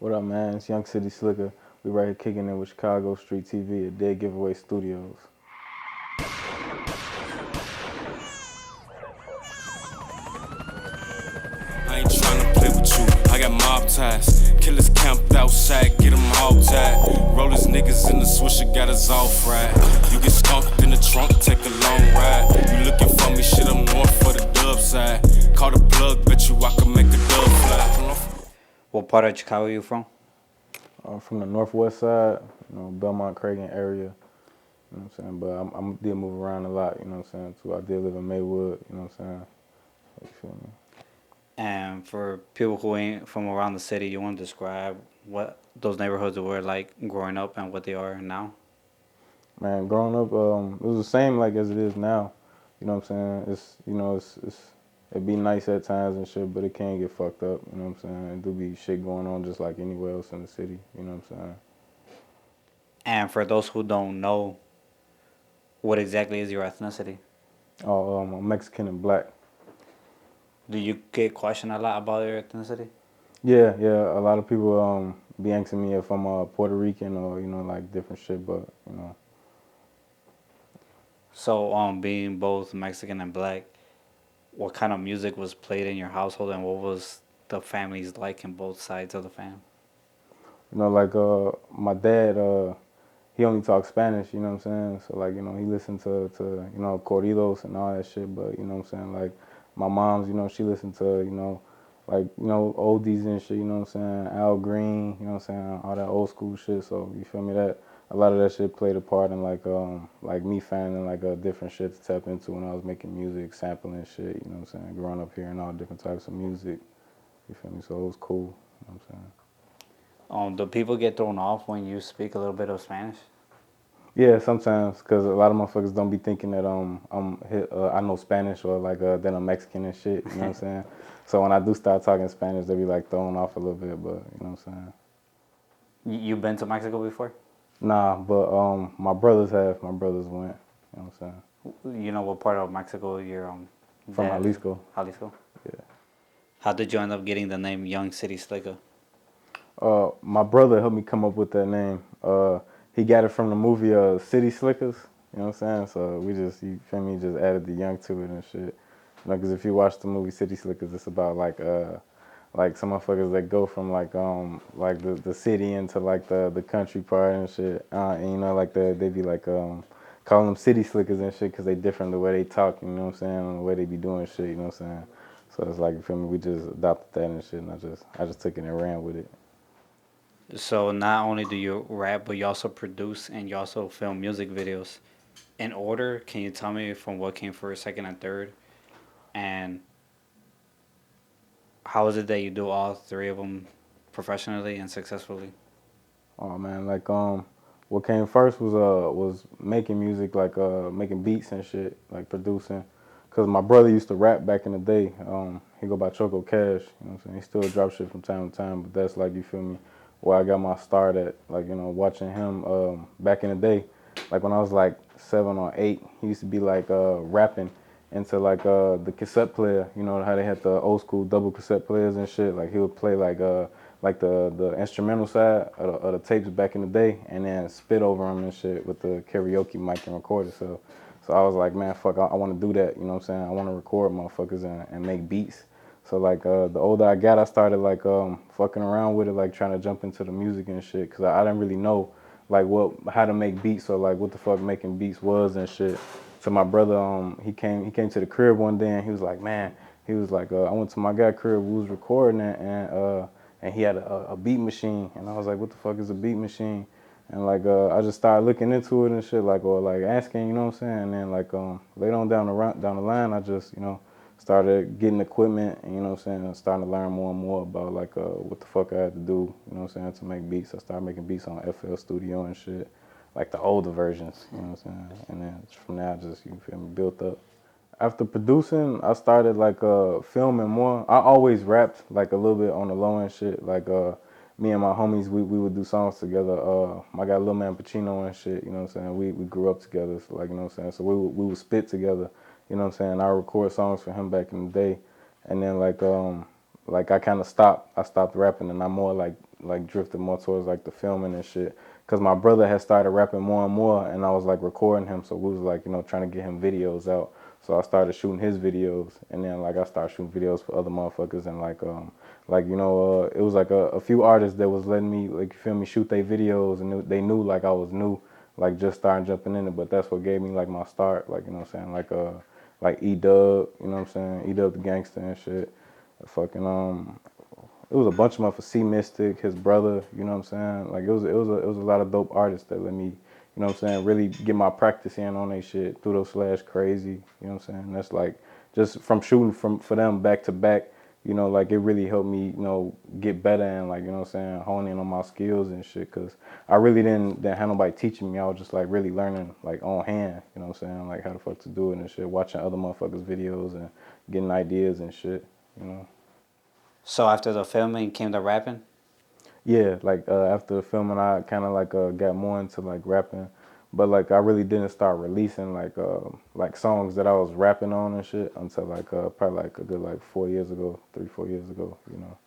What up, man? It's Young City Slicka. We right here kicking in with Chicago Street TV at Hoodie Giveaway Studios. I ain't tryna play with you, I got mob ties. Killers camped outside, get them all tied. Rollers niggas in the swisher, got us all fried. You get skunked in the trunk, take a long ride. You looking for me, shit, I'm north for the dub side. Call the plug, bet you I can make a dub fly. What part of Chicago are you from? From the northwest side, Belmont, Cragen area. You know what I'm saying? But I did move around a lot, you know what I'm saying, too. I did live in Maywood, you know what I'm saying? You feel me? And for people who ain't from around the city, you want to describe what those neighborhoods were like growing up and what they are now? Man, growing up, it was the same like as it is now. You know what I'm saying? It'd be nice at times and shit, but it can get fucked up. You know what I'm saying? It do be shit going on just like anywhere else in the city. You know what I'm saying? And for those who don't know, what exactly is your ethnicity? Oh, I'm Mexican and black. Do you get questioned a lot about your ethnicity? Yeah. A lot of people be asking me if I'm Puerto Rican or like different shit, but So, being both Mexican and black, what kind of music was played in your household, and what was the families like in both sides of the fam? like my dad, he only talks Spanish. You know what I'm saying? So like he listened to corridos and all that shit, but you know what I'm saying, like my mom's, she listened to like oldies and shit. You know what I'm saying? Al Green. You know what I'm saying? All that old school shit. So you feel me? That a lot of that shit played a part in like me finding like different shit to tap into when I was making music, sampling shit. You know what I'm saying? Growing up hearing all different types of music. You feel me? So it was cool. You know what I'm saying? Do people get thrown off when you speak a little bit of Spanish? Yeah, sometimes, because a lot of motherfuckers don't be thinking that I know Spanish or like that I'm Mexican and shit. You know what I'm saying? So when I do start talking Spanish, they be like thrown off a little bit. But you know what I'm saying? You've been to Mexico before? Nah, but my brothers have. My brothers went. You know what I'm saying? You know what part of Mexico your From dad is? Jalisco. Jalisco. Yeah. How did you end up getting the name Young City Slicka? My brother helped me come up with that name. He got it from the movie City Slickers. You know what I'm saying? So we just, you feel me, just added the young to it and shit. Because if you watch the movie City Slickers, it's about like some motherfuckers that go from like the city into like the country part and shit. And like they be like calling them city slickers and shit because they different the way they talk. You know what I'm saying? And the way they be doing shit. You know what I'm saying? So it's like, you feel me? We just adopted that and shit, and I just took it and ran with it. So not only do you rap, but you also produce and you also film music videos. In order, can you tell me from what came first, second, and third? And how is it that you do all three of them professionally and successfully? Oh man, like what came first was making music, like making beats and shit, like producing. Cause my brother used to rap back in the day. He go by Choco Cash. You know what I'm saying? He still drop shit from time to time, but that's like, you feel me, where I got my start at. Like watching him back in the day, like when I was like 7 or 8, he used to be like rapping into like the cassette player. You know how they had the old school double cassette players and shit. Like he would play like the instrumental side of the tapes back in the day, and then spit over them and shit with the karaoke mic and recorder. So I was like, man, fuck, I want to do that. You know what I'm saying? I want to record motherfuckers and make beats. So like the older I got, I started like fucking around with it, like trying to jump into the music and shit, cause I didn't really know like how to make beats or like what the fuck making beats was and shit. So my brother, he came to the crib one day and he was like, man, he was like, I went to my guy crib, we was recording it, and he had a beat machine, and I was like, what the fuck is a beat machine? And like I just started looking into it and shit, like, or like asking, you know what I'm saying? And then like later on down the line, I just started getting equipment, and, you know what I'm saying, and starting to learn more and more about like what the fuck I had to do, you know what I'm saying, to make beats. I started making beats on FL Studio and shit, like the older versions, you know what I'm saying? And then from there, I just, you feel me, built up. After producing, I started like filming more. I always rapped like a little bit on the low end shit. Like me and my homies, we would do songs together. I got Lil Man Pacino and shit. You know what I'm saying? We grew up together. So like, you know what I'm saying? So we would spit together. You know what I'm saying? I record songs for him back in the day, and then like I kind of stopped. I stopped rapping, and I more like like drifted more towards like the filming and shit. Cause my brother had started rapping more and more, and I was like recording him, so we was like, you know, trying to get him videos out. So I started shooting his videos, and then like I started shooting videos for other motherfuckers, and like you know, it was like a few artists that was letting me, like, you feel me, shoot their videos, and they knew like I was new, like just starting jumping in it. But that's what gave me like my start, like, you know what I'm saying, like E-Dub, you know what I'm saying, E-Dub the Gangsta and shit. Fucking it was a bunch of motherfuckers. C Mystic, his brother, you know what I'm saying? Like it was a lot of dope artists that let me, you know what I'm saying, really get my practice in on they shit. Through those slash crazy, you know what I'm saying? That's like just from shooting for them back to back, you know, like it really helped me, you know, get better and, like, you know what I'm saying, hone in on my skills and shit. Cause I really didn't have nobody teaching me. I was just like really learning like on hand, you know what I'm saying, like how the fuck to do it and shit, watching other motherfuckers videos and getting ideas and shit, you know. So after the filming came the rapping. Yeah, like after filming, I kind of like got more into like rapping, but like I really didn't start releasing like songs that I was rapping on and shit until like probably like a good like 4 years ago, 3 4 years ago, you know.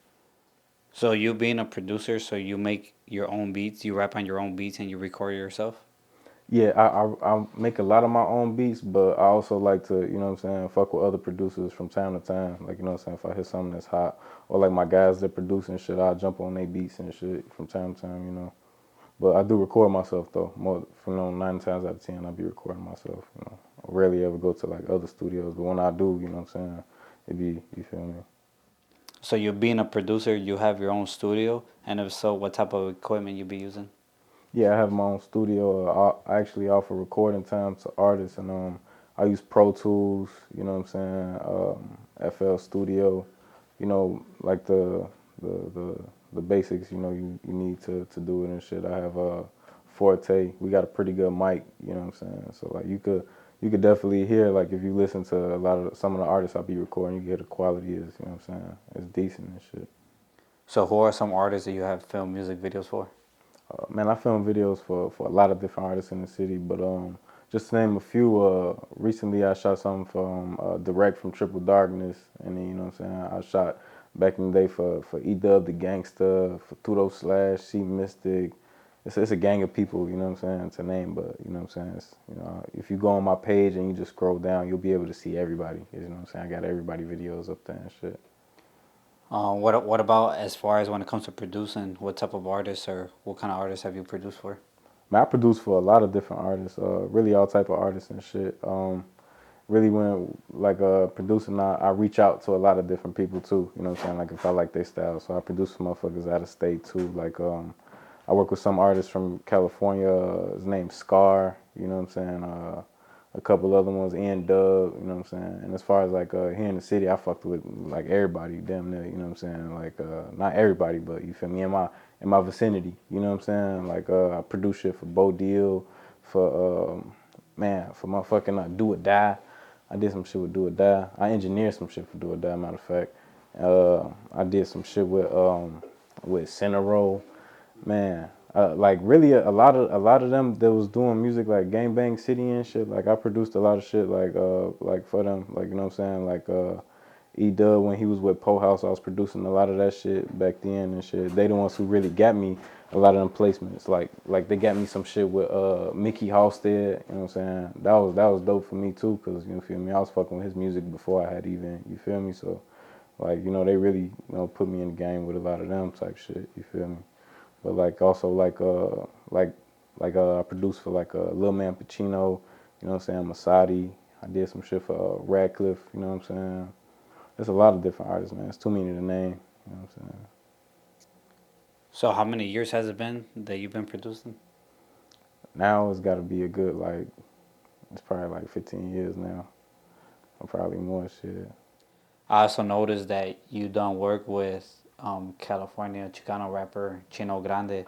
So you being a producer, so you make your own beats, you rap on your own beats, and you record yourself. Yeah, I make a lot of my own beats, but I also like to, you know what I'm saying, fuck with other producers from time to time. Like, you know what I'm saying, if I hear something that's hot, or like my guys that produce and shit, I'll jump on their beats and shit from time to time, you know. But I do record myself though. More from 9 times out of 10, I be recording myself. You know, I rarely ever go to like other studios, but when I do, you know what I'm saying, it be, you feel me? So you being a producer, you have your own studio, and if so, what type of equipment you be using? Yeah, I have my own studio. I actually offer recording time to artists, and I use Pro Tools. You know what I'm saying? FL Studio. You know, like the the the basics. You know, you need to do it and shit. I have Forte. We got a pretty good mic. You know what I'm saying? So like you could definitely hear, like, if you listen to a lot of some of the artists I be recording, you get the quality is, you know what I'm saying? It's decent and shit. So who are some artists that you have filmed music videos for? Man, I film videos for a lot of different artists in the city, but just to name a few, recently I shot something from DaWreck from Triple Darkness, and then, you know what I'm saying, I shot back in the day for E-Dub the Gangsta, for Tudo Slash, C Mystic. It's a gang of people, you know what I'm saying, to name, but you know what I'm saying, it's, you know, if you go on my page and you just scroll down, you'll be able to see everybody, you know what I'm saying, I got everybody videos up there and shit. What about as far as when it comes to producing? What type of artists or what kind of artists have you produced for? Man, I produce for a lot of different artists, really all type of artists and shit. Really when like producing, I reach out to a lot of different people too. You know what I'm saying? Like if I like their style, so I produce for motherfuckers out of state too. Like I work with some artists from California. His name's Scar. You know what I'm saying? A couple other ones, N Dub. You know what I'm saying? And as far as like here in the city, I fucked with like everybody, damn near. You know what I'm saying? Like not everybody, but you feel me? In my vicinity. You know what I'm saying? Like I produce shit for Bo Deal, for man, for motherfucking Do or Die. I did some shit with Do or Die. I engineered some shit for Do or Die, matter of fact. I did some shit with Sinna, man. Like really a lot of them that was doing music like Gang Bang City and shit. Like I produced a lot of shit like for them. Like, you know what I'm saying? Like E-Dub, when he was with Po House, I was producing a lot of that shit back then and shit. They the ones who really got me a lot of them placements. Like they got me some shit with Mikkey Halsted, you know what I'm saying? That was dope for me too, cause you feel me, I was fucking with his music before I had even, you feel me? So like, you know, they really, you know, put me in the game with a lot of them type shit, you feel me? But like also I produced for like Lil Man Pacino, you know what I'm saying, Masadi. I did some shit for Radcliffe, you know what I'm saying? There's a lot of different artists, man. It's too many to name. You know what I'm saying? So how many years has it been that you've been producing? Now it's got to be a good, like, it's probably like 15 years now. Or probably more shit. I also noticed that you done work with California Chicano rapper Chino Grande.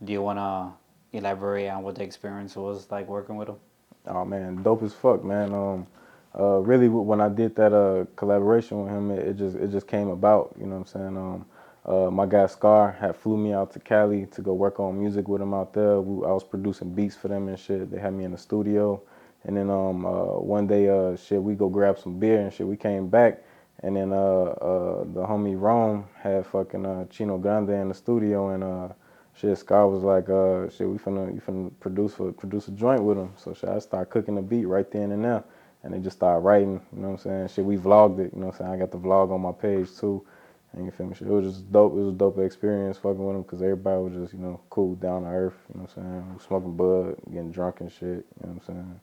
Do you wanna elaborate on what the experience was like working with him? Oh, man, dope as fuck, man. Really, when I did that collaboration with him, it just came about. You know what I'm saying? My guy Scar had flew me out to Cali to go work on music with him out there. I was producing beats for them and shit. They had me in the studio, and then one day, shit, we go grab some beer and shit. We came back, And then the homie Rome had fucking Chino Grande in the studio, and shit, Scar was like, shit, you finna produce a joint with him. So shit, I start cooking the beat right then and there, and they just started writing. You know what I'm saying? Shit, we vlogged it. You know what I'm saying? I got the vlog on my page too. And you feel me? Shit, it was just dope. It was a dope experience fucking with them because everybody was just, cool, down to earth. You know what I'm saying? Smoking bud, getting drunk and shit. You know what I'm saying?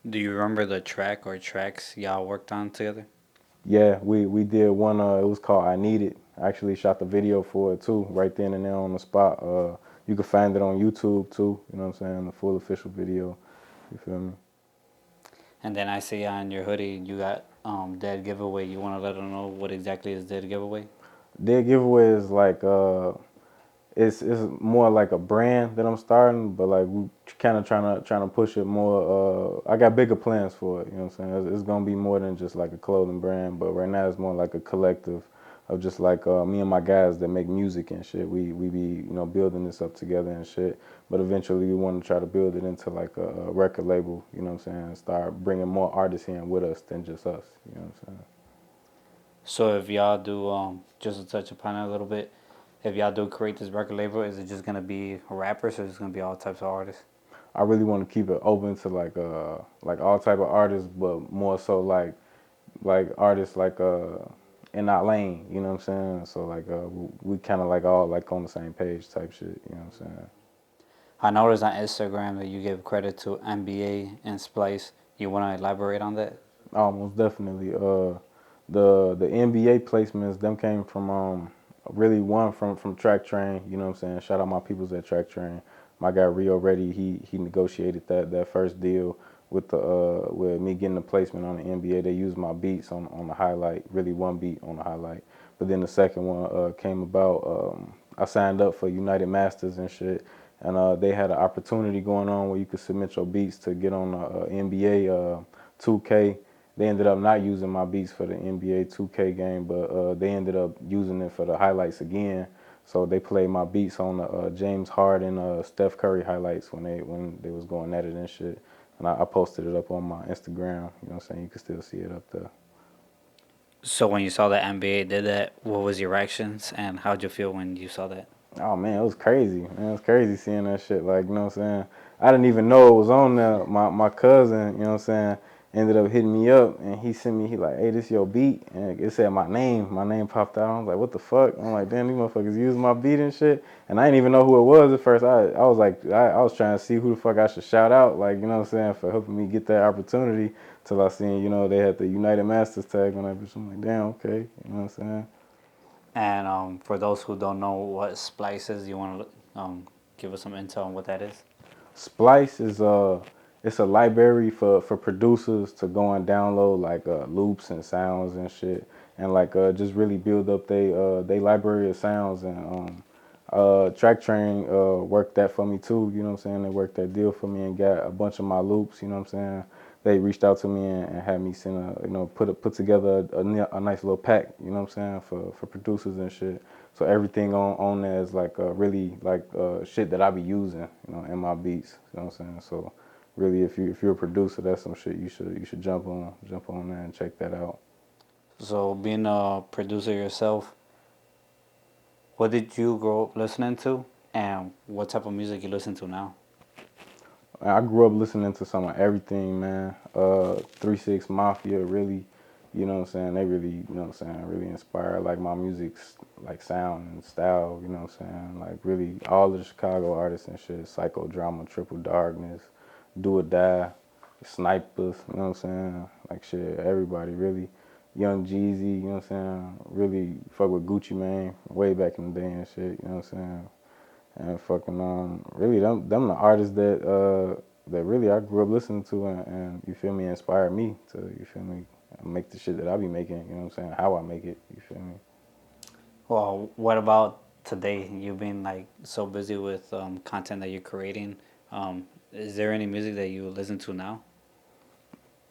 Do you remember the track or tracks y'all worked on together? Yeah, we did one. It was called "I Need It." I actually shot the video for it too, right then and there on the spot. You can find it on YouTube too. You know what I'm saying? The full official video. You feel me? And then I see on your hoodie you got Dead Giveaway. You want to let them know what exactly is Dead Giveaway? Their giveaway is like it's more like a brand that I'm starting, but like we kind of trying to push it more. I got bigger plans for it. You know what I'm saying? It's gonna be more than just like a clothing brand, but right now it's more like a collective of just like me and my guys that make music and shit. We be building this up together and shit. But eventually we want to try to build it into like a record label. You know what I'm saying? Start bringing more artists in with us than just us. You know what I'm saying? So if y'all do, just to touch upon it a little bit, if y'all do create this record label, is it just gonna be rappers or is it gonna be all types of artists? I really want to keep it open to like all type of artists, but more so like artists like in our lane. You know what I'm saying? So like we kind of like all like on the same page type shit. You know what I'm saying? I noticed on Instagram that you give credit to NBA and Splice. You want to elaborate on that? Almost definitely. The NBA placements them came from really one from Track Train. You know what I'm saying? Shout out my peoples at Track Train. My guy Rio Reddy, he negotiated that first deal with the with me getting the placement on the NBA. They used my beats on the highlight, really one beat on the highlight. But then the second one came about. I signed up for United Masters and shit, and they had an opportunity going on where you could submit your beats to get on the NBA 2K. They ended up not using my beats for the NBA 2K game, but they ended up using it for the highlights again. So they played my beats on the James Harden, Steph Curry highlights when they was going at it and shit. And I posted it up on my Instagram. You know what I'm saying? You can still see it up there. So when you saw the NBA did that, what was your reactions and how'd you feel when you saw that? Oh man, it was crazy. Man, it was crazy seeing that shit. Like, you know what I'm saying? I didn't even know it was on there. My cousin, you know what I'm saying, ended up hitting me up and he sent me, he like, hey, this your beat. And it said my name. My name popped out. I was like, what the fuck? I'm like, damn, these motherfuckers using my beat and shit. And I didn't even know who it was at first. I was like, I was trying to see who the fuck I should shout out, like, you know what I'm saying, for helping me get that opportunity till I seen, they had the United Masters tag on that bitch. I'm like, damn, okay. You know what I'm saying? And for those who don't know what Splice is, you want to give us some intel on what that is? Splice is it's a library for producers to go and download like loops and sounds and shit, and like just really build up they library of sounds. And Track Train worked that for me too. You know what I'm saying? They worked that deal for me and got a bunch of my loops. You know what I'm saying? They reached out to me and had me send put together a nice little pack. You know what I'm saying, for producers and shit. So everything on there is like really like shit that I be using, in my beats. You know what I'm saying? So really, if you're a producer, that's some shit you should jump on there and check that out. So being a producer yourself, what did you grow up listening to, and what type of music you listen to now? I grew up listening to some of everything, man. 3 6 Mafia, really, you know what I'm saying? They really, really inspire like my music's like sound and style, you know what I'm saying? Like really all of the Chicago artists and shit, Psychodrama, Triple Darkness, Do or Die, Snipers, you know what I'm saying? Like shit, everybody really. Young Jeezy, you know what I'm saying? Really fuck with Gucci Mane way back in the day and shit, you know what I'm saying? And fucking really them the artists that really I grew up listening to and you feel me, inspired me to, you feel me, make the shit that I be making, you know what I'm saying, how I make it, you feel me. Well, what about today? You've been like so busy with content that you're creating. Is there any music that you listen to now?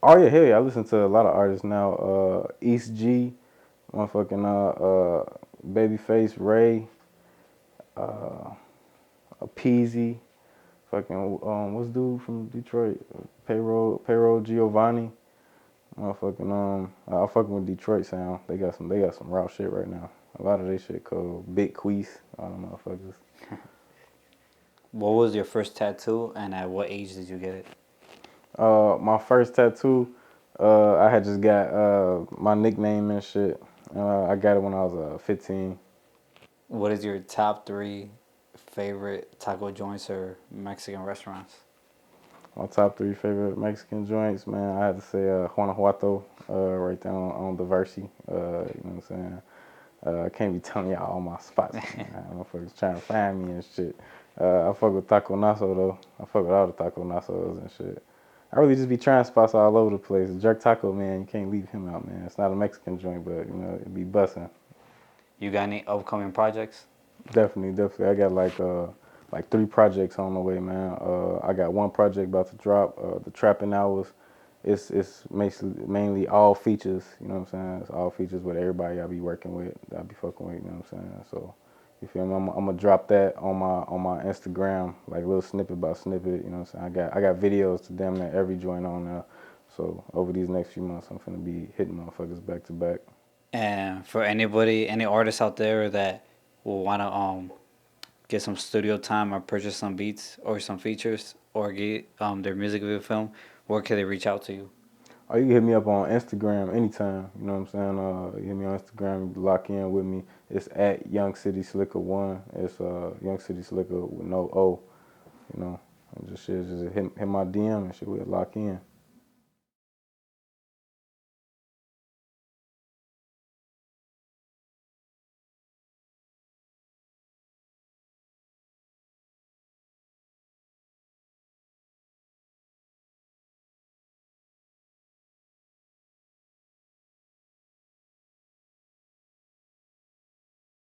Oh yeah, hell yeah, I listen to a lot of artists now. East G, motherfucking Babyface Ray, Peasy, fucking what's dude from Detroit? Payroll Giovanni. Motherfucking I fucking with Detroit sound. They got some raw shit right now. A lot of they shit called Big Queese, all them motherfuckers. What was your first tattoo, and at what age did you get it? My first tattoo, I had just got my nickname and shit. I got it when I was 15. What is your top 3 favorite taco joints or Mexican restaurants? My top 3 favorite Mexican joints, man, I had to say Guanajuato, right there on DaWreck. You know what I'm saying? I can't be telling y'all all my spots. Man. Motherfuckers trying to find me and shit. I fuck with Taco Naso though. I fuck with all the Taco Nasos and shit. I really just be trying spots all over the place. Jerk Taco, man, you can't leave him out, man. It's not a Mexican joint, but you know, it be busting. You got any upcoming projects? Definitely. I got like 3 projects on the way, man. I got one project about to drop, the Trapping Hours. It's mainly all features, you know what I'm saying? It's all features with everybody I be working with, I be fucking with, you know what I'm saying? So you feel me? I'm gonna drop that on my Instagram, like a little snippet by snippet, you know what I'm saying? I got videos to damn near every joint on there. So over these next few months I'm finna be hitting motherfuckers back to back. And for anybody, any artists out there that will want to get some studio time or purchase some beats or some features or get their music video film, where can they reach out to you? Oh, you can hit me up on Instagram anytime. You know what I'm saying? You hit me on Instagram, lock in with me. It's at Young City Slicka1. It's Young City Slicka with no O. You know, and just shit, just hit my DM and shit. We'll lock in.